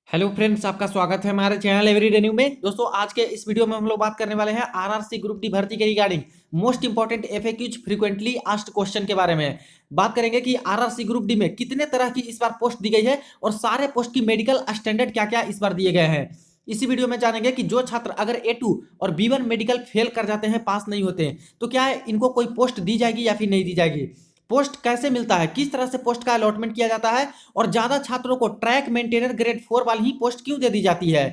Hello friends, आपका स्वागत है हमारे चैनल एवरीडे न्यू में। दोस्तों, आज के इस वीडियो में हम लोग बात करने वाले हैं आरआरसी ग्रुप डी भर्ती के regarding most important FAQs frequently asked question के बारे में बात करेंगे कि आरआरसी ग्रुप डी में कितने तरह की इस बार पोस्ट दी गई है और सारे पोस्ट की मेडिकल स्टैंडर्ड क्या क्या इस बार दिए गए हैं। इसी वीडियो में जानेंगे कि जो छात्र अगर A2 और B1 मेडिकल फेल कर जाते हैं, पास नहीं होते हैं, तो क्या इनको कोई पोस्ट दी जाएगी या फिर नहीं दी जाएगी। पोस्ट कैसे मिलता है, किस तरह से पोस्ट का अलॉटमेंट किया जाता है और ज्यादा छात्रों को ट्रैक मेंटेनर ग्रेड 4 वाली ही पोस्ट क्यों दे दी जाती है।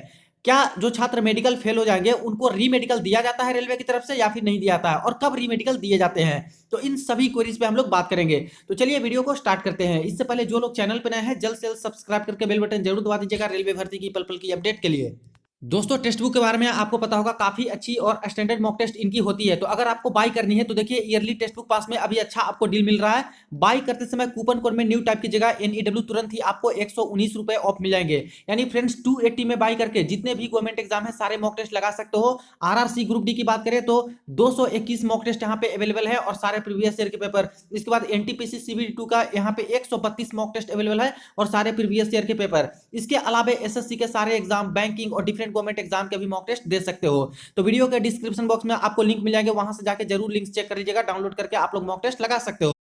क्या जो छात्र मेडिकल फेल हो जाएंगे उनको री मेडिकल दिया जाता है रेलवे की तरफ से या फिर नहीं दिया जाता है, और कब री मेडिकल दिए जाते हैं। तो इन सभी क्वेरीज पे हम लोग बात करेंगे। तो चलिए वीडियो को स्टार्ट करते हैं। इससे पहले जो लोग चैनल पर नए हैं, जल्द से जल्द सब्सक्राइब करके बेल बटन जरूर दबा दीजिएगा रेलवे भर्ती की पल पल की अपडेट के लिए। दोस्तों, टेक्स्ट बुक के बारे में आपको पता होगा, काफी अच्छी और स्टैंडर्ड मॉक टेस्ट इनकी होती है। तो अगर आपको बाई करनी है तो देखिए, ईयरली टेक्स्ट बुक पास में अभी अच्छा आपको डील मिल रहा है। बाई करते समय कूपन कोड में न्यू टाइप की जगह NEW तुरंत ही आपको 119 रुपए ऑफ मिल जाएंगे। यानी फ्रेंड्स, 280 में बाई करके जितने भी गवर्नमेंट एग्जाम है सारे मॉक टेस्ट लगा सकते हो। आरआरसी ग्रुप डी की बात करें तो 221 मॉक टेस्ट यहाँ पे अवेलेबल है और सारे प्रीवियस ईयर के पेपर। इसके बाद NTPC CBD2 का यहाँ पे 132 मॉक टेस्ट अवेलेबल है और सारे प्रीवियस ईयर के पेपर। इसके अलावा SSC के सारे एग्जाम, बैंकिंग और डिफरेंट गवर्नमेंट एग्जाम के भी मॉक टेस्ट दे सकते हो। तो वीडियो के डिस्क्रिप्शन बॉक्स में आपको लिंक मिल जाएंगे, वहां से जाके जरूर लिंक चेक कर लीजिएगा, डाउनलोड करके आप लोग मॉक टेस्ट लगा सकते हो।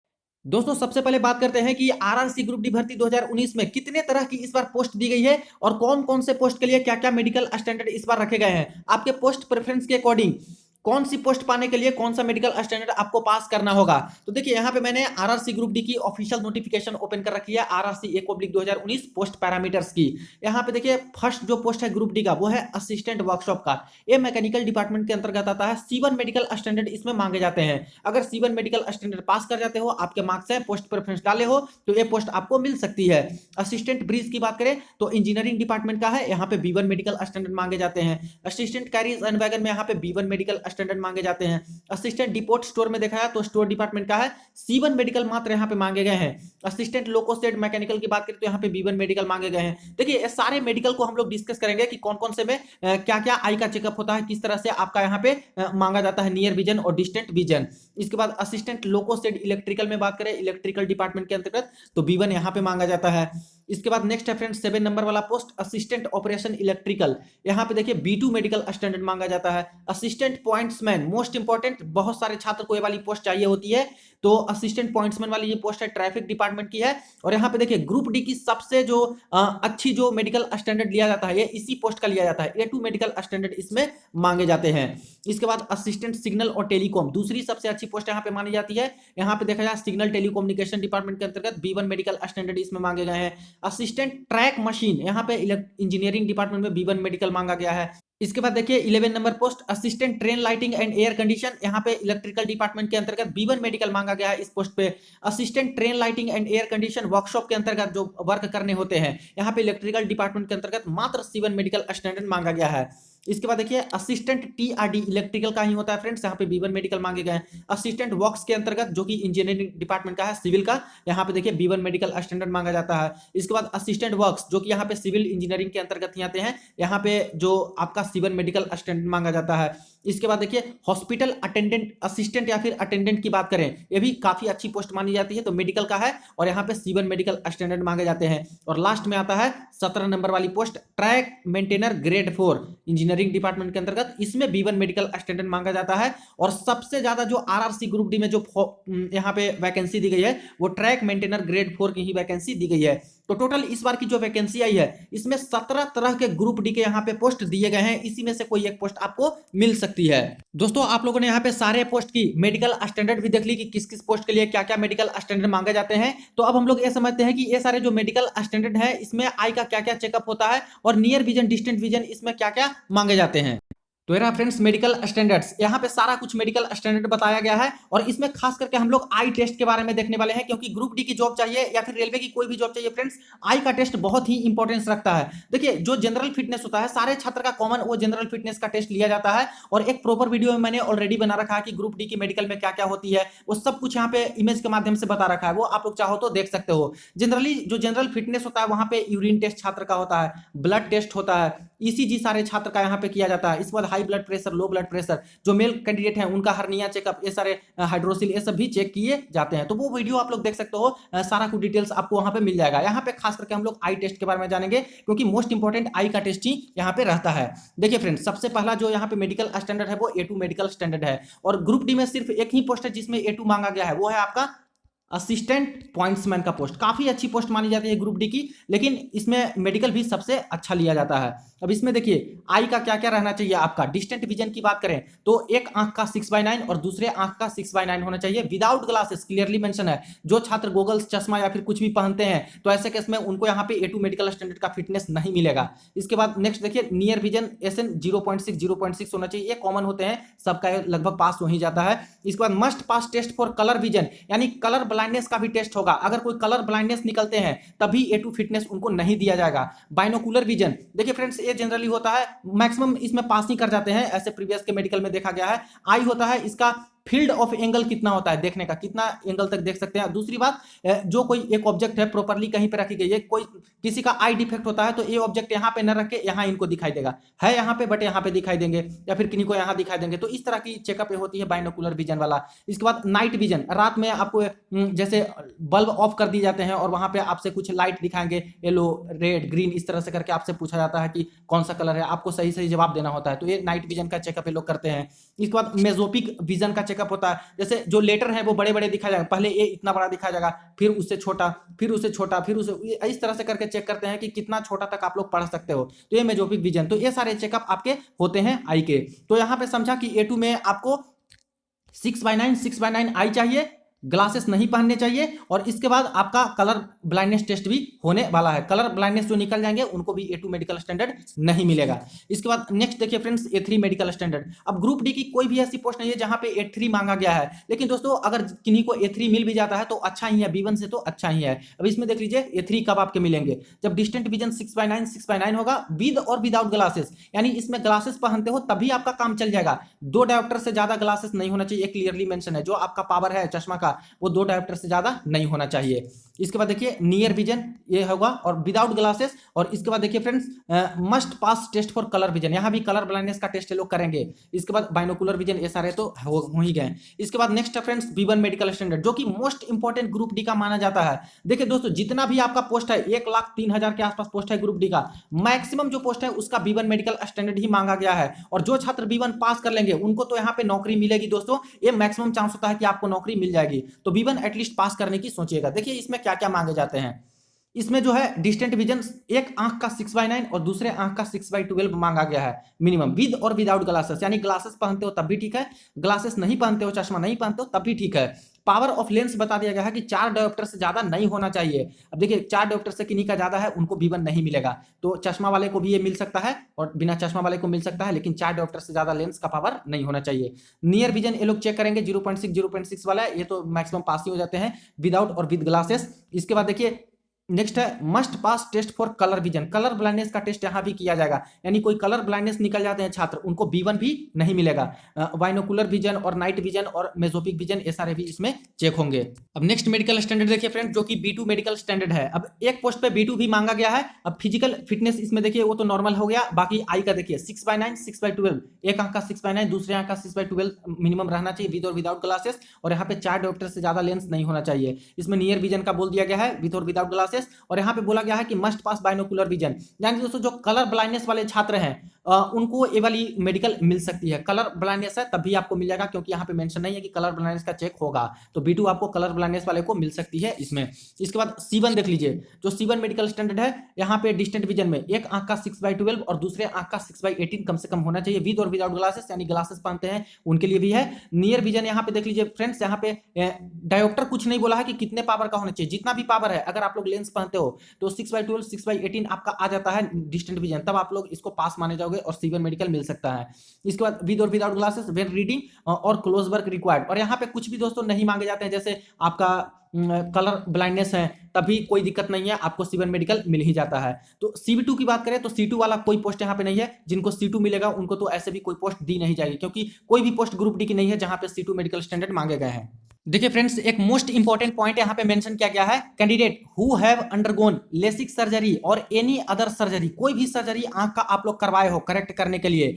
दोस्तों, सबसे पहले बात करते हैं कि आरआरसी ग्रुप डी भर्ती 2019 में कितने तरह की इस बार पोस्ट दी गई है और कौन कौन से पोस्ट के लिए क्या क्या मेडिकल स्टैंडर्ड इस बार रखे गए हैं। आपके पोस्ट प्रेफरेंस के अकॉर्डिंग कौन सी पोस्ट पाने के लिए कौन सा मेडिकल स्टैंडर्ड आपको पास करना होगा। तो देखिए, यहाँ पे मैंने आरआरसी ग्रुप डी की ऑफिशियल नोटिफिकेशन ओपन कर रखी है, आरआरसी 1/2019 पोस्ट पैरामीटर्स की। यहाँ पे देखिए, फर्स्ट जो पोस्ट है ग्रुप डी का वो है असिस्टेंट वर्कशॉप का। ये मैकेनिकल डिपार्टमेंट के अंतर्गत आता है। C1 मेडिकल स्टैंडर्ड इसमें मांगे जाते हैं। अगर C1 मेडिकल स्टैंडर्ड पास कर जाते हो, आपके मार्क्स है, पोस्ट प्रेफरेंस डाले हो, तो ये पोस्ट आपको मिल सकती है। असिस्टेंट ब्रीज की बात करें तो इंजीनियरिंग डिपार्टमेंट का है, यहाँ पे B1 मेडिकल स्टैंडर्ड मांगे जाते हैं। असिस्टेंट कैरीज एंड वैगन में यहाँ पे B1 मेडिकल स्टैंडर्ड मांगे जाते हैं। असिस्टेंट डिपोट स्टोर में देखा है तो स्टोर डिपार्टमेंट का है, C1 मेडिकल मात्र यहाँ पे मांगे गए हैं। असिस्टेंट लोकोस्टेट मैकेनिकल की बात करें तो यहाँ पे B1 मेडिकल मांगे गए हैं। देखिए, ये सारे मेडिकल को हम लोग डिस्कस करेंगे कि कौन कौन से में क्या क्या आई का चेकअप होता है, किस तरह से आपका यहाँ पे मांगा जाता है नियर विजन और डिस्टेंट विजन। इसके बाद असिस्टेंट लोकोस्टेट इलेक्ट्रिकल में बात करें, इलेक्ट्रिकल डिपार्टमेंट के अंतर्गत, तो B1 यहाँ पे मांगा जाता है। इसके बाद नेक्स्ट है फ्रेंड्स 7 नंबर वाला पोस्ट असिस्टेंट ऑपरेशन इलेक्ट्रिकल। यहाँ पे देखिए B2 मेडिकल स्टैंडर्ड मांगा जाता है। असिस्टेंट पॉइंट्समैन, मोस्ट इंपॉर्टेंट, बहुत सारे छात्र को ये वाली पोस्ट चाहिए होती है। तो असिस्टेंट पॉइंट्समैन वाली ये पोस्ट है, ट्रैफिक डिपार्टमेंट की है। और यहाँ पे देखिए, ग्रुप डी की सबसे जो अच्छी जो मेडिकल स्टैंडर्ड लिया जाता है, ये इसी पोस्ट का लिया जाता है। A2 मेडिकल स्टैंडर्ड इसमें मांगे जाते हैं। इसके बाद असिस्टेंट सिग्नल और टेलीकॉम, दूसरी सबसे अच्छी पोस्ट यहाँ पे मानी जाती है। यहाँ पे देखा जाए सिग्नल टेलीकॉम्युनिकेशन डिपार्टमेंट के अंतर्गत B1 मेडिकल स्टैंडर्ड इसमें मांगे गए हैं। असिस्टेंट ट्रैक मशीन, यहाँ पे इंजीनियरिंग डिपार्टमेंट में B1 मेडिकल मांगा गया है। इसके बाद देखिए 11 number post assistant train lighting and air condition, यहाँ पे इलेक्ट्रिकल डिपार्टमेंट के अंतर्गत B1 मेडिकल मांगा गया है इस पोस्ट पे। Assistant train lighting and air condition workshop के अंतर्गत जो वर्क करने होते हैं, यहाँ पे इलेक्ट्रिकल डिपार्टमेंट के अंतर्गत मात्र C1 मेडिकल स्टैंडर्ड मांगा गया है। इसके बाद देखिए असिस्टेंट TRD इलेक्ट्रिकल का ही होता है फ्रेंड्स, यहाँ पे B1 मेडिकल मांगे गए हैं। असिस्टेंट वर्क्स के अंतर्गत जो कि इंजीनियरिंग डिपार्टमेंट का है, सिविल का, यहाँ पे देखिए B1 मेडिकल स्टैंडर्ड मांगा जाता है। इसके बाद असिस्टेंट वर्क्स जो कि यहाँ पे सिविल इंजीनियरिंग के अंतर्गत ही आते हैं, यहाँ पे जो आपका C1 मेडिकल स्टैंडर्ड मांगा जाता है। इसके बाद देखिए हॉस्पिटल अटेंडेंट असिस्टेंट या फिर अटेंडेंट की बात करें, ये भी काफी अच्छी पोस्ट मानी जाती है, तो मेडिकल का है और यहाँ पे C1 मेडिकल स्टैंडर्ड मांगे जाते हैं। और लास्ट में आता है 17 नंबर वाली post track maintainer grade 4 engineering department के अंतर्गत, इसमें B1 मेडिकल स्टैंडर्ड मांगा जाता है। और सबसे ज्यादा जो आरआरसी ग्रुप डी में जो यहाँ पे वैकेंसी दी गई है वो ट्रैक मेंटेनर ग्रेड 4 की ही वैकेंसी दी गई है। तो टोटल इस बार की जो वैकेंसी आई है, इसमें 17 तरह के ग्रुप डी के यहाँ पे पोस्ट दिए गए हैं, इसी में से कोई एक पोस्ट आपको मिल सकती है। दोस्तों, आप लोगों ने यहाँ पे सारे पोस्ट की मेडिकल स्टैंडर्ड भी देख ली कि किस किस पोस्ट के लिए क्या क्या मेडिकल स्टैंडर्ड मांगे जाते हैं। तो अब हम लोग ये समझते हैं कि ये सारे जो मेडिकल स्टैंडर्ड है, इसमें आई का क्या क्या चेकअप होता है और नियर विजन डिस्टेंट विजन इसमें क्या क्या मांगे जाते हैं। तो रहा फ्रेंड्स मेडिकल स्टैंडर्ड्स, यहाँ पे सारा कुछ मेडिकल स्टैंडर्ड बताया गया है और इसमें खास करके हम लोग आई टेस्ट के बारे में देखने वाले हैं, क्योंकि ग्रुप डी की जॉब चाहिए या फिर रेलवे की कोई भी जॉब चाहिए फ्रेंड्स, आई का टेस्ट बहुत ही इंपॉर्टेंस रखता है। देखिए, जो जनरल फिटनेस होता है, सारे छात्र का कॉमन वो जनरल फिटनेस का टेस्ट लिया जाता है और एक प्रॉपर वीडियो में मैंने ऑलरेडी बना रखा है कि ग्रुप डी की मेडिकल में क्या क्या होती है, वो सब कुछ यहाँ पे इमेज के माध्यम से बता रखा है, वो आप लोग चाहो तो देख सकते हो। जनरली जो जनरल फिटनेस होता है, वहां पे यूरिन टेस्ट छात्र का होता है, ब्लड टेस्ट होता है, ईसीजी सारे छात्र का यहाँ पे किया जाता है। इसके बाद high blood pressure, low blood pressure, जो मेल कैंडिडेट है उनका हर्निया चेकअप, ये सारे हाइड्रोसिल, ये सब भी चेक किए जाते हैं। तो वो वीडियो आप लोग देख सकते हो, सारा कुछ डिटेल्स आपको वहां पे मिल जाएगा। यहाँ पे खास करके हम लोग आई टेस्ट के बारे में जानेंगे, क्योंकि मोस्ट इंपॉर्टेंट आई का टेस्ट ही यहाँ पे रहता है। देखिए फ्रेंड्स, सबसे पहला जो यहाँ पे मेडिकल स्टैंडर्ड है वो A2 मेडिकल स्टैंडर्ड है, और ग्रुप डी में सिर्फ एक ही पोस्ट है जिसमें A2 मांगा गया है, वो है आपका असिस्टेंट पॉइंट्समैन का पोस्ट। काफी अच्छी पोस्ट मानी जाती है ग्रुप डी की, लेकिन इसमें मेडिकल भी सबसे अच्छा लिया जाता है। अब इसमें देखिए आई का क्या क्या रहना चाहिए। आपका डिस्टेंट विजन की बात करें तो एक आंख का 6/9 और दूसरे आंख का 6/9 होना चाहिए, विदाउट ग्लासेस, क्लियरली मेंशन है। जो छात्र गोगल्स, चश्मा या फिर कुछ भी पहनते हैं तो ऐसे केस में उनको यहाँ पे A2 मेडिकल स्टैंडर्ड का फिटनेस नहीं मिलेगा। इसके बाद नेक्स्ट देखिए, नियर विजन SN 0.6 होना चाहिए, ये कॉमन होते हैं, सबका लगभग पास हो ही जाता है। इसके बाद must pass test for colour vision, यानी कलर ब्लाइंडनेस का भी टेस्ट होगा। अगर कोई कलर ब्लाइंडनेस निकलते हैं तभी A2 फिटनेस उनको नहीं दिया जाएगा। बाइनोकुलर विजन, देखिए फ्रेंड्स, ये जनरली होता है, मैक्सिमम इसमें पास ही कर जाते हैं, ऐसे प्रीवियस के मेडिकल में देखा गया है। आई होता है इसका फील्ड ऑफ एंगल कितना होता है देखने का, कितना एंगल तक देख सकते हैं। दूसरी बात, जो कोई एक ऑब्जेक्ट है प्रॉपर्ली कहीं पे रखी गई है, कोई किसी का आई डिफेक्ट होता है तो ये ऑब्जेक्ट यहाँ पे न रख के यहाँ इनको दिखाई देगा, है यहाँ पे बट यहाँ पे दिखाई देंगे, या फिर किन्हीं को यहाँ दिखाई देंगे। तो इस तरह की चेकअप होती है बाइनोकुलर विजन वाला। इसके बाद नाइट विजन, रात में आपको जैसे बल्ब ऑफ कर दिए जाते हैं और वहां पे आपसे कुछ लाइट दिखाएंगे, येलो, रेड, ग्रीन, इस तरह से करके आपसे पूछा जाता है कि कौन सा कलर है, आपको सही सही जवाब देना होता है। तो ये नाइट विजन का चेकअप ये लोग करते हैं। इसके बाद मेजोपिक विजन का चेकअप होता है, जैसे जो लेटर है वो बड़े बड़े दिखाया जाएगा, पहले ए इतना बड़ा दिखाया जाएगा, फिर उससे छोटा, फिर उससे छोटा, फिर उसे, इस तरह से करके चेक करते हैं कि कितना छोटा तक आप लोग पढ़ सकते हो। तो ये मेजोपिक विजन, तो ये सारे चेकअप आपके होते हैं आई के। तो यहां पे समझा कि A2 में आपको 6/9 आई चाहिए, ग्लासेस नहीं पहनने चाहिए, और इसके बाद आपका कलर ब्लाइंडनेस टेस्ट भी होने वाला है। कलर ब्लाइंडनेस जो निकल जाएंगे उनको भी A2 मेडिकल स्टैंडर्ड नहीं मिलेगा। इसके बाद नेक्स्ट देखिए फ्रेंड्स, A3 मेडिकल स्टैंडर्ड। अब ग्रुप डी की कोई भी ऐसी पोस्ट नहीं है जहां पे A3 मांगा गया है, लेकिन दोस्तों अगर किन्हीं को A3 मिल भी जाता है तो अच्छा ही है, B1 से तो अच्छा ही है। अब इसमें देख लीजिए A3 कब आपके मिलेंगे, जब डिस्टेंट विजन 6/9 होगा, विद और विदाउट ग्लासेस, यानी इसमें ग्लासेस पहनते हो तभी आपका काम चल जाएगा। 2 डायोप्टर से ज्यादा ग्लासेस नहीं होना चाहिए, क्लियरली मेंशन है। जो आपका पावर है चश्मा का वो 2 डायोप्टर से ज्यादा नहीं होना चाहिए। इसके बाद देखिए नियर विजन ये होगा और विदाउट ग्लासेस। और इसके बाद देखिए friends, must pass test for colour vision, यहां भी कलर ब्लाइंडनेस का टेस्ट ये लोग करेंगे। इसके बाद बाइनोकुलर विजन, ये सारे तो हो ही गए। इसके बाद नेक्स्ट है फ्रेंड्स B1 मेडिकल स्टैंडर्ड, जो कि मोस्ट इंपॉर्टेंट ग्रुप डी का माना जाता है। देखिए दोस्तों, जितना भी आपका पोस्ट है 1,03,000 के आसपास पोस्ट है ग्रुप डी का, मैक्सिमम जो पोस्ट है उसका B1 मेडिकल स्टैंडर्ड ही मांगा गया है। और जो छात्र B1 पास कर लेंगे उनको तो यहाँ पे नौकरी मिलेगी दोस्तों, ये मैक्सिमम चांस होता है कि आपको नौकरी मिल जाएगी। तो B1 एटलीस्ट पास करने की सोचिएगा। देखिए इसमें क्या क्या मांगे जाते हैं। इसमें जो है डिस्टेंट विजन, एक आंख का 6/9 और दूसरे आंख का 6/12 मांगा गया है मिनिमम, विद और विदाउट ग्लासेस, यानी ग्लासेस पहनते हो तब भी ठीक है, ग्लासेस नहीं पहनते हो, चश्मा नहीं पहनते हो तब भी ठीक है। पावर ऑफ लेंस बता दिया गया है कि 4 डायोप्टर से ज्यादा नहीं होना चाहिए। अब देखिए 4 डायोप्टर से किन्हीं का ज्यादा है उनको B1 नहीं मिलेगा, तो चश्मा वाले को भी ये मिल सकता है और बिना चश्मा वाले को मिल सकता है, लेकिन 4 डायोप्टर से ज्यादा लेंस का पावर नहीं होना चाहिए। नियर विजन ये लोग चेक करेंगे, 0.6 वाला है, ये तो मैक्सिमम पास ही हो जाते हैं विदाउट और विद ग्लासेस। इसके बाद देखिए नेक्स्ट है must pass test for colour vision, colour blindness का टेस्ट यहां भी किया जाएगा, यानी कोई कलर ब्लाइंडनेस निकल जाते हैं छात्र उनको B1 भी नहीं मिलेगा। बाइनोकुलर विजन और नाइट विजन और मेजोपिक विजन ये सारे भी इसमें चेक होंगे। अब नेक्स्ट मेडिकल स्टैंडर्ड देखिए फ्रेंड, जो कि B2 मेडिकल स्टैंडर्ड है। अब एक पोस्ट पे B2 भी मांगा गया है। अब फिजिकल फिटनेस इसमें देखिए वो तो नॉर्मल हो गया, बाकी आई का देखिए 6/9 6/12, एक आंख का 6/9 दूसरे आंख का 6/12 मिनिमम रहना चाहिए विद और विदाउट ग्लासेस, और यहाँ पे 4 डायोप्टर से ज्यादा लेंस नहीं होना चाहिए। इसमें नियर विजन का बोल दिया गया है विद और विदाउट ग्लासेस, और यहाँ पे बोला गया है कि मस्ट पास बाइनोकुलर विजन, यानी दोस्तों जो कलर ब्लाइंडनेस वाले छात्र हैं उनको ये वाली मेडिकल मिल सकती है। कलर ब्लाइंडनेस है तभी आपको मिल जाएगा, क्योंकि यहाँ पे मेंशन नहीं है कि कलर ब्लाइंडनेस का चेक होगा, तो B2 आपको कलर ब्लाइंडनेस वाले को मिल सकती है इसमें। इसके बाद C1 देख लीजिए, जो C1 मेडिकल स्टैंडर्ड है, यहाँ पे डिस्टेंट विजन में एक आंख का 6/12 और दूसरे आंख का 6/18 कम से कम होना चाहिए विद और विदाउट ग्लासेस, यानी ग्लासेस पहनते हैं उनके लिए भी है। नियर विजन यहाँ पे देख लीजिए फ्रेंड्स, यहाँ पे डायोप्टर कुछ नहीं बोला है कि कितने पावर का होना चाहिए, जितना भी पावर है, अगर आप लोग लेंस पहनते हो तो 6/12 6/18 आपका आ जाता है डिस्टेंट विजन, तब आप लोग इसको पास माने जाओगे और C1 मेडिकल मिल सकता है। इसके बाद विद और विदाउट ग्लासेस, वेन रीडिंग और क्लोज वर्क रिक्वायर्ड, और यहाँ पे कुछ भी दोस्तों नहीं मांगे जाते हैं, जैसे आपका कलर ब्लाइंडनेस है तभी कोई दिक्कत नहीं है, आपको C1 मेडिकल मिल ही जाता है। तो C2 की बात करें तो C2 वाला कोई पोस्ट यहाँ पे नहीं है, जिनको C2 मिलेगा उनको तो ऐसे भी कोई पोस्ट दी नहीं जाएगी, क्योंकि कोई भी पोस्ट ग्रुप डी की नहीं है जहां पे C2 मेडिकल स्टैंडर्ड मांगे गए हैं। देखिए फ्रेंड्स, एक मोस्ट इंपॉर्टेंट पॉइंट यहाँ पे मेंशन किया गया है, candidate who have undergone LASIK surgery और एनी अदर सर्जरी, कोई भी सर्जरी आंख का आप लोग करवाए हो करेक्ट करने के लिए,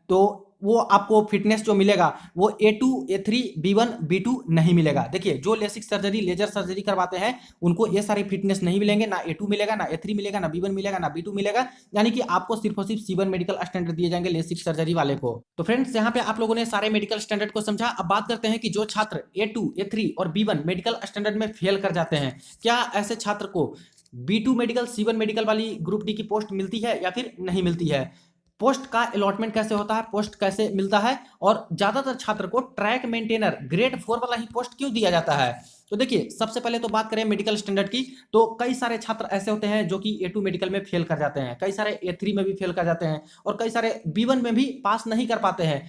तो वो आपको फिटनेस जो मिलेगा वो A2 A3 B1 B2 नहीं मिलेगा। देखिए जो लेसिक सर्जरी लेजर सर्जरी करवाते हैं उनको ये सारी फिटनेस नहीं मिलेंगे, ना A2 मिलेगा, ना A3 मिलेगा, ना B1 मिलेगा, ना B2 मिलेगा, यानी कि आपको सिर्फ और सिर्फ C1 मेडिकल स्टैंडर्ड दिए जाएंगे लेसिक सर्जरी वाले को। तो फ्रेंड्स यहाँ पे आप लोगों ने सारे मेडिकल स्टैंडर्ड को समझा। अब बात करते हैं कि जो छात्र A2 A3 और B1 मेडिकल स्टैंडर्ड में फेल कर जाते हैं, क्या ऐसे छात्र को B2 मेडिकल C1 मेडिकल वाली ग्रुप डी की पोस्ट मिलती है या फिर नहीं मिलती है? पोस्ट का अलॉटमेंट कैसे होता है, पोस्ट कैसे मिलता है, और ज्यादातर छात्र को ट्रैक मेंटेनर ग्रेड 4 वाला ही पोस्ट क्यों दिया जाता है? तो देखिए सबसे पहले तो बात करें मेडिकल स्टैंडर्ड की, तो कई सारे छात्र ऐसे होते हैं जो कि A2 मेडिकल में फेल कर जाते हैं, कई सारे A3 में भी फेल कर जाते हैं, और कई सारे B1 में भी पास नहीं कर पाते हैं।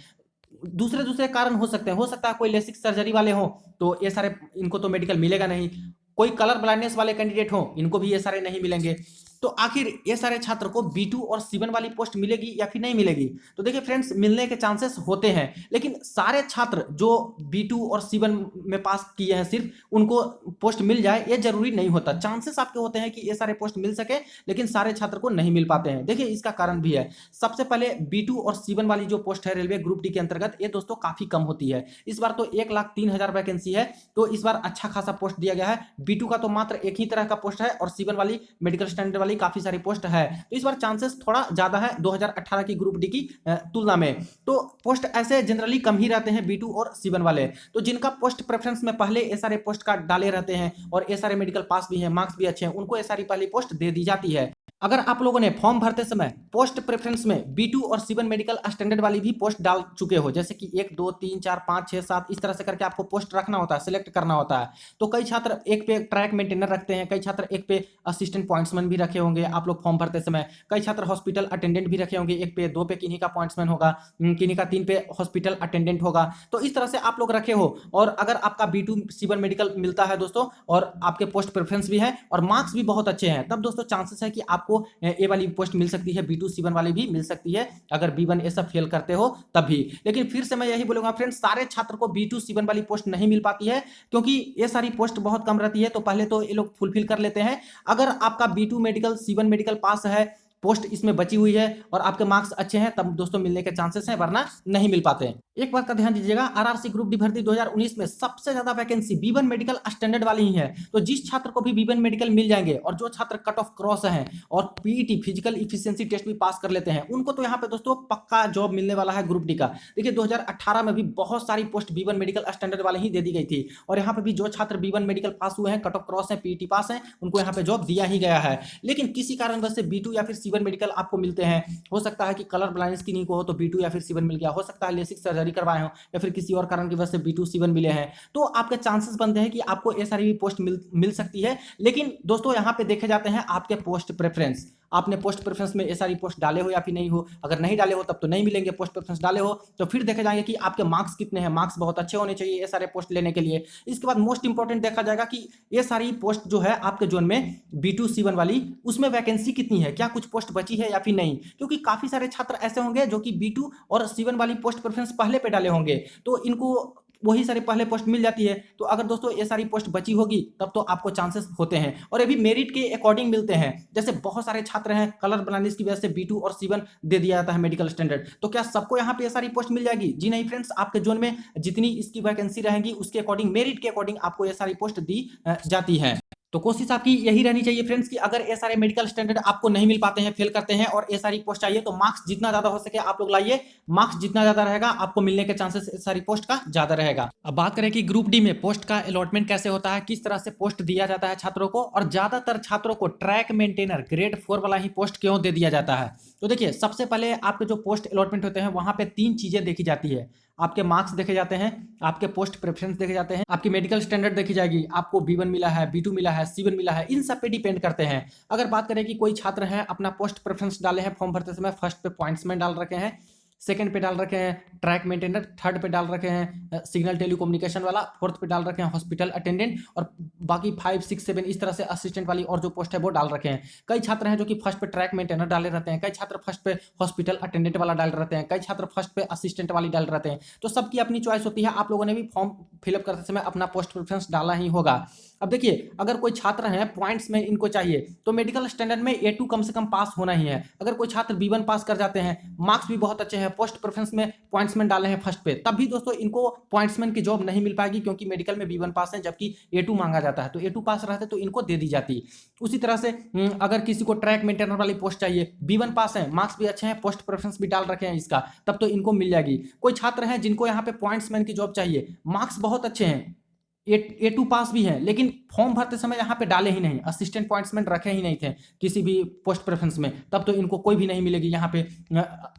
दूसरे दूसरे कारण हो सकते हैं, हो सकता है कोई लेसिक सर्जरी वाले हो तो ये सारे इनको तो मेडिकल मिलेगा नहीं, कोई कलर ब्लाइंडनेस वाले कैंडिडेट हो इनको भी ये सारे नहीं मिलेंगे। तो आखिर ये सारे छात्र को B2 और C1 वाली पोस्ट मिलेगी या फिर नहीं मिलेगी? तो देखिए फ्रेंड्स, मिलने के चांसेस होते हैं, लेकिन सारे छात्र जो B2 और C1 में पास किए हैं सिर्फ उनको पोस्ट मिल जाए ये जरूरी नहीं होता। चांसेस आपके होते हैं कि ये सारे पोस्ट मिल सके, लेकिन सारे छात्र को नहीं मिल पाते हैं। देखिए इसका कारण भी है। सबसे पहले B2 और C1 वाली जो पोस्ट है रेलवे ग्रुप डी के अंतर्गत, ये दोस्तों काफी कम होती है। इस बार तो 1,03,000 वैकेंसी है, तो इस बार अच्छा खासा पोस्ट दिया गया है। B2 का तो मात्र एक ही तरह का पोस्ट है और C1 वाली मेडिकल स्टैंडर्ड वाली काफी सारी पोस्ट है, तो इस बार चांसेस थोड़ा ज्यादा है 2018 की ग्रुप डी की तुलना में। तो पोस्ट ऐसे जनरली कम ही रहते हैं B2 और C1 वाले। तो जिनका पोस्ट प्रेफरेंस में पहले ये सारे पोस्ट का डाले रहते हैं और ये सारे मेडिकल पास भी हैं, मार्क्स भी अच्छे हैं, उनको ये सारी पहली पोस्ट दे दी जाती है। अगर आप लोगों ने फॉर्म भरते समय पोस्ट प्रेफरेंस में B2 और C1 मेडिकल स्टैंडर्ड वाली भी पोस्ट डाल चुके हो, जैसे कि 1 2 3 4 5 6 7 इस तरह से करके आपको पोस्ट रखना होता है, सिलेक्ट करना होता है, तो कई छात्र एक पे ट्रैक मेंटेनर रखते हैं, कई छात्र एक पे असिस्टेंट पॉइंट्समैन भी रखे होंगे आप लोग फॉर्म भरते समय, कई छात्र हॉस्पिटल अटेंडेंट भी रखे होंगे, एक पे 2 पे किन्हीं का पॉइंट्समैन होगा, किन्हीं का 3 पे हॉस्पिटल अटेंडेंट होगा। तो इस तरह से आप लोग रखे हो, और अगर आपका B2 C1 मेडिकल मिलता है दोस्तों और आपके पोस्ट प्रेफरेंस भी है और मार्क्स भी बहुत अच्छे हैं, तब दोस्तों चांसेस है कि आपको ए वाली पोस्ट मिल सकती है, B2 C1 वाली भी मिल सकती है, अगर B1 ये सब फेल करते हो तब भी। लेकिन फिर से मैं यही बोलूंगा फ्रेंड्स, सारे छात्र को B2 C1 वाली पोस्ट नहीं मिल पाती है, क्योंकि ये सारी पोस्ट बहुत कम रहती है, तो पहले तो ये लोग फुलफिल कर लेते हैं। अगर आपका B2 मेडिकल C1 मेडिकल पास है, पोस्ट इसमें बची हुई है और आपके मार्क्स अच्छे हैं, तब दोस्तों मिलने के चांसेस हैं, वरना नहीं मिल पाते हैं। एक बात का ध्यान दीजिएगा, आरआरसी ग्रुप डी भर्ती 2019 में सबसे ज्यादा वैकेंसी B1 मेडिकल स्टैंडर्ड वाली ही है। तो जिस छात्र को भी B1 मेडिकल मिल जाएंगे और जो छात्र कट ऑफ क्रॉस हैं और पीईटी फिजिकल इफिशिएंसी टेस्ट भी पास कर लेते हैं, उनको तो यहाँ पे दोस्तों पक्का जॉब मिलने वाला है ग्रुप डी का। देखिए 2018 में भी बहुत सारी पोस्ट B1 मेडिकल स्टैंडर्ड वाले ही दे दी गई थी, और यहाँ पे भी जो छात्र B1 मेडिकल पास हुए हैं, कट ऑफ क्रॉस है, पीईटी पास है, उनको यहाँ पे जॉब दिया ही गया है। लेकिन किसी कारणवश से B2 या फिर C1 मेडिकल आपको मिलते हैं, हो सकता है कि कलर ब्लाइंडनेस की नहीं को हो तो B2 या फिर C1 मिल गया, हो सकता है लेसिक सर्जरी करवाए हो या फिर किसी और कारण की वजह से B2 C1 मिले हैं, तो आपके चांसेस बनते हैं कि आपको ये सारी भी पोस्ट मिल सकती है। लेकिन दोस्तों यहाँ पे देखे जाते हैं आपके पोस्ट प्रेफरेंस, आपने पोस्ट प्रेफरेंस में ये सारी पोस्ट डाले हो या फिर नहीं हो। अगर नहीं डाले हो तब तो नहीं मिलेंगे, पोस्ट प्रेफरेंस डाले हो तो फिर देखे जाएंगे कि आपके मार्क्स कितने हैं, मार्क्स बहुत अच्छे होने चाहिए ये सारे पोस्ट लेने के लिए। इसके बाद मोस्ट इंपॉर्टेंट देखा जाएगा कि ये सारी पोस्ट जो है आपके जोन में B2 C1 वाली, उसमें वैकेंसी कितनी है, क्या कुछ पोस्ट बची है या फिर नहीं, क्योंकि काफी सारे छात्र ऐसे होंगे जो कि B2 और C1 वाली पोस्ट प्रेफरेंस पहले पे डाले होंगे, तो इनको वही सारी पहले पोस्ट मिल जाती है। तो अगर दोस्तों ये सारी पोस्ट बची होगी तब तो आपको चांसेस होते हैं, और ये भी मेरिट के अकॉर्डिंग मिलते हैं। जैसे बहुत सारे छात्र हैं कलर ब्लाइंडनेस की वजह से B2 और C1 दे दिया जाता है मेडिकल स्टैंडर्ड, तो क्या सबको यहाँ पे ये सारी पोस्ट मिल जाएगी? जी नहीं फ्रेंड्स, आपके जोन में जितनी इसकी वैकेंसी रहेंगी उसके अकॉर्डिंग, मेरिट के अकॉर्डिंग आपको ये सारी पोस्ट दी जाती है। तो कोशिश आपकी यही रहनी चाहिए फ्रेंड्स कि अगर ये सारे मेडिकल स्टैंडर्ड आपको नहीं मिल पाते हैं, फेल करते हैं और ये सारी पोस्ट चाहिए, तो मार्क्स जितना ज्यादा हो सके आप लोग लाइए। मार्क्स जितना ज्यादा रहेगा आपको मिलने के चांसेस सारी पोस्ट का ज्यादा रहेगा। अब बात करें कि ग्रुप डी में पोस्ट का अलॉटमेंट कैसे होता है, किस तरह से पोस्ट दिया जाता है छात्रों को, और ज्यादातर छात्रों को ट्रैक मेंटेनर ग्रेड 4 वाला ही पोस्ट क्यों दे दिया जाता है। तो देखिए सबसे पहले आपके जो पोस्ट अलॉटमेंट होते हैं वहां पे 3 चीजें देखी जाती है। आपके मार्क्स देखे जाते हैं, आपके पोस्ट प्रेफरेंस देखे जाते हैं, आपकी मेडिकल स्टैंडर्ड देखी जाएगी, आपको B1 मिला है, B2 मिला है, C1 मिला है, इन सब पे डिपेंड करते हैं। अगर बात करें कि कोई छात्र है अपना पोस्ट प्रेफरेंस डाले हैं फॉर्म भरते समय, फर्स्ट पे पॉइंट्समैन डाल रखे हैं, सेकंड पे डाल रखे हैं ट्रैक मेंटेनर, थर्ड पे डाल रखे हैं सिग्नल टेलीकम्युनिकेशन वाला, फोर्थ पे डाल रखे हैं हॉस्पिटल अटेंडेंट, और बाकी 5, 6, 7 इस तरह से असिस्टेंट वाली और जो पोस्ट है वो डाल रखे हैं। कई छात्र हैं जो कि फर्स्ट पे ट्रैक मेंटेनर डाले रहते हैं, कई छात्र फर्स्ट पे हॉस्पिटल अटेंडेंट वाला डाल रहते हैं, कई छात्र फर्स्ट पे असिस्टेंट वाली डाल रहते हैं। तो सबकी अपनी चॉइस होती है। आप लोगों ने भी फॉर्म फिलअप करते समय अपना पोस्ट प्रेफरेंस डाला ही होगा। अब देखिए, अगर कोई छात्र है पॉइंट्स में इनको चाहिए तो मेडिकल स्टैंडर्ड में A2 कम से कम पास होना ही है। अगर कोई छात्र B1 पास कर जाते हैं, मार्क्स भी बहुत अच्छे हैं, पोस्ट प्रेफरेंस में पॉइंट्समैन डाले हैं फर्स्ट पे, तब भी दोस्तों इनको पॉइंट्समैन की जॉब नहीं मिल पाएगी, क्योंकि मेडिकल में B1 पास है जबकि A2 मांगा जाता है। तो A2 पास रहते तो इनको दे दी जाती। उसी तरह से अगर किसी को ट्रैक मेंटेनर वाली पोस्ट चाहिए, B1 पास है, मार्क्स भी अच्छे हैं, पोस्ट प्रेफरेंस भी डाल रखे हैं इसका, तब तो इनको मिल जाएगी। कोई छात्र हैं जिनको यहाँ पे पॉइंट्समैन की जॉब चाहिए, मार्क्स बहुत अच्छे हैं, A2 पास भी है, लेकिन फॉर्म भरते समय यहाँ पे डाले ही नहीं, असिस्टेंट पॉइंट्समैन रखे ही नहीं थे किसी भी पोस्ट प्रेफरेंस में, तब तो इनको कोई भी नहीं मिलेगी यहाँ पे,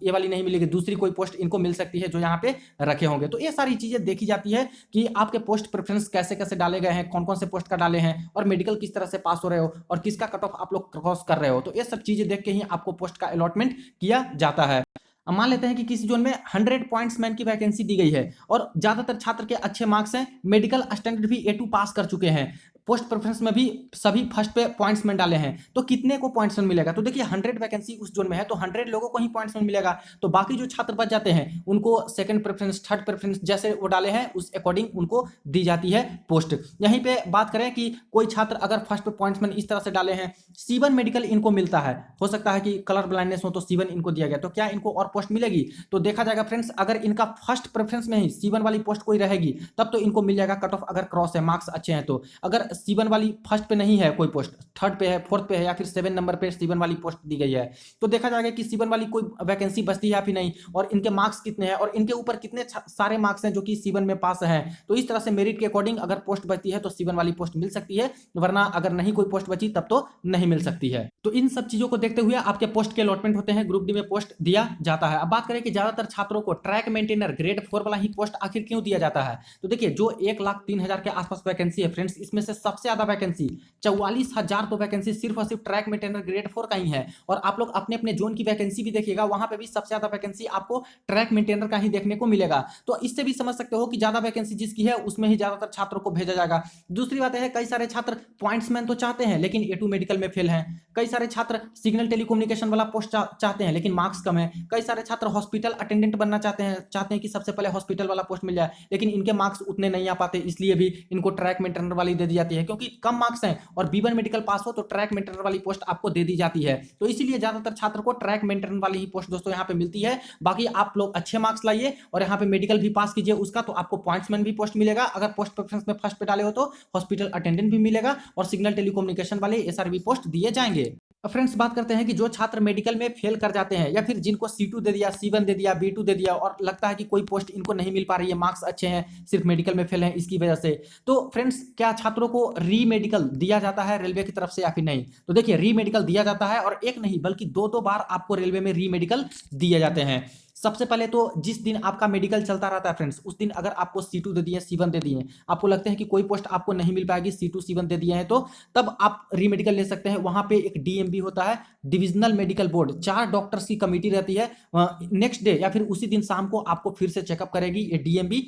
ये वाली नहीं मिलेगी, दूसरी कोई पोस्ट इनको मिल सकती है जो यहाँ पे रखे होंगे। तो ये सारी चीजें देखी जाती है कि आपके पोस्ट प्रेफरेंस कैसे कैसे डाले गए हैं, कौन कौन से पोस्ट का डाले हैं, और मेडिकल किस तरह से पास हो रहे हो, और किसका कट ऑफ आप लोग क्रॉस कर रहे हो। तो ये सब चीजें देख के ही आपको पोस्ट का अलॉटमेंट किया जाता है। अब मान लेते हैं कि किसी जोन में 100 पॉइंट्समैन की वैकेंसी दी गई है और ज्यादातर छात्र के अच्छे मार्क्स हैं, मेडिकल स्टैंडर्ड भी A2 पास कर चुके हैं, पोस्ट प्रेफरेंस में भी सभी फर्स्ट पे पॉइंट्समैन डाले हैं, तो कितने को पॉइंट्समैन मिलेगा? तो देखिए 100 वैकेंसी उस जोन में है तो 100 लोगों को ही पॉइंट्समैन मिलेगा। तो बाकी जो छात्र बच जाते हैं उनको सेकंड प्रेफरेंस, थर्ड प्रेफरेंस जैसे वो डाले हैं उस अकॉर्डिंग उनको दी जाती है पोस्ट। यहीं पे बात करें कि कोई छात्र अगर फर्स्ट पे पॉइंट्समैन इस तरह से डाले हैं, C1 मेडिकल इनको मिलता है, हो सकता है कि कलर ब्लाइंडनेस हो तो C1 इनको दिया गया, तो क्या इनको और पोस्ट मिलेगी? तो देखा जाएगा फ्रेंड्स, अगर इनका फर्स्ट प्रेफरेंस में ही C1 वाली पोस्ट कोई रहेगी तब तो इनको मिल जाएगा कट ऑफ, अगर क्रॉस है, मार्क्स अच्छे हैं तो। अगर C1 वाली फर्स्ट पे नहीं है कोई पोस्ट, थर्ड पे है, फोर्थ पे है, या फिर 7 नंबर पे C1 वाली पोस्ट दी गई है, तो देखा जाएगा कि C1 वाली कोई वैकेंसी बचती है या फिर नहीं, और इनके मार्क्स कितने हैं और इनके ऊपर कितने सारे मार्क्स हैं जो कि C1 में पास हैं। तो इस तरह से मेरिट के अकॉर्डिंग अगर पोस्ट बचती है तो C1 वाली पोस्ट मिल सकती है, वरना अगर नहीं कोई पोस्ट बची तब तो नहीं मिल सकती है। तो इन सब चीजों को देखते हुए आपके पोस्ट के अलॉटमेंट होते हैं, ग्रुप डी में पोस्ट दिया जाता है। अब बात करें कि ज्यादातर छात्रों को ट्रैक मेंटेनर ग्रेड 4 वाला ही पोस्ट आखिर क्यों दिया जाता है? तो देखिए, जो 1,03,000 के आसपास वैकेंसी है फ्रेंड्स, इसमें से सबसे ज्यादा वैकेंसी 44,000 तो वैकेंसी सिर्फ और सिर्फ ट्रैक मेंटेनर ग्रेड 4 का ही है। और आप लोग अपने अपने जोन की वैकेंसी भी देखिएगा, वहां पे भी सबसे ज्यादा वैकेंसी आपको ट्रैक मेंटेनर का ही देखने को मिलेगा। तो इससे भी समझ सकते हो कि ज्यादा वैकेंसी जिसकी है उसमें ही ज्यादातर छात्रों को भेजा जाएगा। दूसरी बात है, कई सारे छात्र पॉइंट्समैन तो चाहते हैं लेकिन A2 मेडिकल में फेल हैं, कई सारे छात्र सिग्नल टेलीकम्युनिकेशन वाला पोस्ट चाहते हैं लेकिन मार्क्स कम है, कई सारे छात्र हॉस्पिटल अटेंडेंट बनना चाहते हैं कि सबसे पहले हॉस्पिटल वाला पोस्ट मिल जाए, लेकिन इनके मार्क्स उतने नहीं आ पाते, इसलिए भी इनको ट्रैक मेंटेनर वाली दे दी जाती है, क्योंकि कम मार्क्स हैं और B1 मेडिकल पास हो तो ट्रैक मेंटेनर वाली पोस्ट आपको दे दी जाती है। तो इसीलिए ज्यादातर छात्र को ट्रैक मेंटेनर वाली ही पोस्ट दोस्तों यहाँ पे मिलती है। बाकी आप लोग अच्छे मार्क्स लाइए और यहाँ पे मेडिकल भी पास कीजिए उसका, तो आपको पॉइंट्समैन भी पोस्ट मिलेगा, अगर पोस्ट प्रेफरेंस में फर्स्ट पे डाले हो तो हॉस्पिटल अटेंडेंट भी मिलेगा, और सिग्नल टेलीकम्युनिकेशन वाले SRB पोस्ट दिए जाएंगे। फ्रेंड्स, बात करते हैं कि जो छात्र मेडिकल में फेल कर जाते हैं या फिर जिनको C2 दे दिया, C1 दे दिया, B2 दे दिया और लगता है कि कोई पोस्ट इनको नहीं मिल पा रही है, मार्क्स अच्छे हैं, सिर्फ मेडिकल में फेल हैं इसकी वजह से, तो फ्रेंड्स क्या छात्रों को री मेडिकल दिया जाता है रेलवे की तरफ से या फिर नहीं? तो देखिए, री मेडिकल दिया जाता है, और एक नहीं बल्कि 2-2 बार आपको रेलवे में री मेडिकल दिए जाते हैं। सबसे पहले तो जिस दिन आपका मेडिकल चलता रहता है फ्रेंड्स, उस दिन अगर आपको C2 दे दिए, C1 दे दिए, आपको लगता है कि कोई पोस्ट आपको नहीं मिल पाएगी, C2 C1 दे दिए हैं, तो तब आप री मेडिकल ले सकते हैं। वहां पे एक DMB होता है, डिविजनल मेडिकल बोर्ड, 4 डॉक्टर्स की कमेटी रहती है, नेक्स्ट डे या फिर उसी दिन शाम को आपको फिर से चेकअप करेगी ये DMB,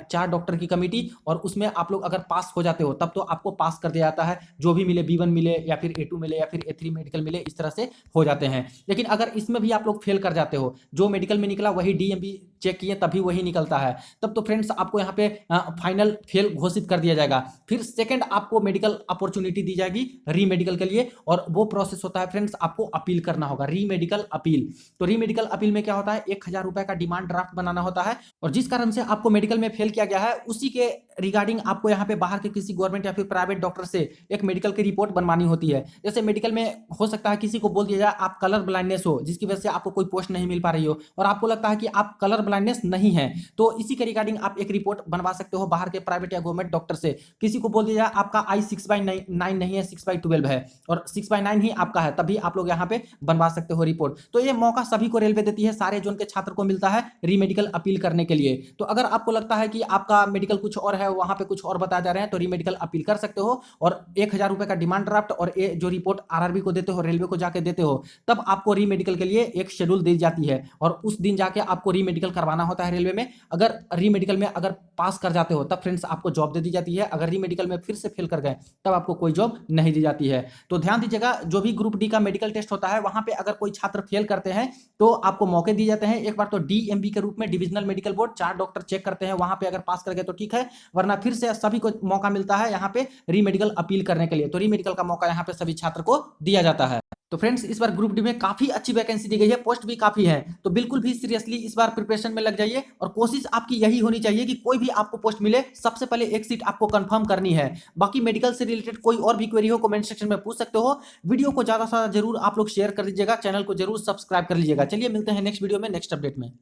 4 डॉक्टर की कमेटी, और उसमें आप लोग अगर पास हो जाते हो तब तो आपको पास कर दिया जाता है, जो भी मिले, B1 मिले या फिर A2 मिले या फिर A3 मेडिकल मिले, इस तरह से हो जाते हैं। लेकिन अगर इसमें भी आप लोग फेल कर जाते हो, जो मेडिकल में निकला वही DMB चेक किए तभी वही निकलता है, तब तो फ्रेंड्स आपको यहाँ पे फाइनल फेल घोषित कर दिया जाएगा। फिर सेकंड आपको मेडिकल अपॉर्चुनिटी दी जाएगी री मेडिकल के लिए, और वो प्रोसेस होता है फ्रेंड्स, आपको अपील करना होगा, री मेडिकल अपील। तो री मेडिकल अपील में क्या होता है, 1,000 रुपए का डिमांड ड्राफ्ट बनाना होता है, और जिस कारण से आपको मेडिकल में फेल किया गया है उसी के रिगार्डिंग आपको यहाँ पे बाहर के किसी गवर्नमेंट या फिर प्राइवेट डॉक्टर से एक मेडिकल की रिपोर्ट बनवानी होती है। जैसे मेडिकल में हो सकता है किसी को बोल दिया जाए आप कलर ब्लाइंडनेस हो, जिसकी वजह से आपको कोई पोस्ट नहीं मिल पा रही हो, और आपको लगता है कि आप कलर ब्लाइंडनेस नहीं है। तो इसी के रिगार्डिंग आप एक रिपोर्ट बनवा सकते हो बाहर के प्राइवेट या गवर्नमेंट डॉक्टर से। किसी को बोल दिया आपका आई 6/9 नहीं है, 6/12 है और 6/9 ही आपका है, तभी आप लोग यहाँ पे बनवा सकते हो रिपोर्ट। तो ये मौका सभी को रेलवे देती है, सारे जोन के छात्र को मिलता है रीमेडिकल अपील करने के लिए। तो अगर आपको लगता है कि आपका मेडिकल कुछ और है, वहां पे कुछ और बताया जा रहे हैं, तो रीमेडिकल अपील कर सकते हो और 1,000 रुपए का डिमांड ड्राफ्ट और ये जो रिपोर्ट आरआरबी को देते हो, रेलवे को जाके देते हो, तब आपको रीमेडिकल के लिए एक शेड्यूल दी जाती है और उस दिन जाके आपको रीमेडिकल करवाना होता है रेलवे में। अगर रीमेडिकल में अगर पास कर जाते हो तब फ्रेंड्स आपको जॉब दे दी जाती है, अगर रीमेडिकल में फिर से फेल कर गए तब आपको कोई जॉब नहीं दी जाती है। तो ध्यान दीजिएगा, जो भी ग्रुप डी का मेडिकल टेस्ट होता है वहां पे अगर कोई छात्र फेल करते हैं तो आपको मौके दिए जाते हैं। एक बार तो डीएमबी के रूप में, divisional medical board, 4 doctor check करते हैं, वहां पे अगर पास कर गए तो ठीक है, वरना फिर से सभी को मौका मिलता है यहाँ पे रीमेडिकल अपील करने के लिए। तो रीमेडिकल का मौका यहाँ पे सभी छात्र को दिया जाता है। तो फ्रेंड्स इस बार ग्रुप डी में काफी अच्छी वैकेंसी दी गई है, पोस्ट भी काफी है, तो बिल्कुल भी सीरियसली इस बार प्रिपरेशन में लग जाइए और कोशिश आपकी यही होनी चाहिए कि कोई भी आपको पोस्ट मिले सबसे पहले एक सीट आपको कंफर्म करनी है। बाकी मेडिकल से रिलेटेड कोई और भी क्वेरी हो कमेंट सेक्शन में पूछ सकते हो। वीडियो को ज्यादा से ज्यादा जरूर आप लोग शेयर कर दीजिएगा, चैनल को जरूर सब्सक्राइब कर लीजिएगा। चलिए मिलते हैं नेक्स्ट वीडियो में, नेक्स्ट अपडेट में।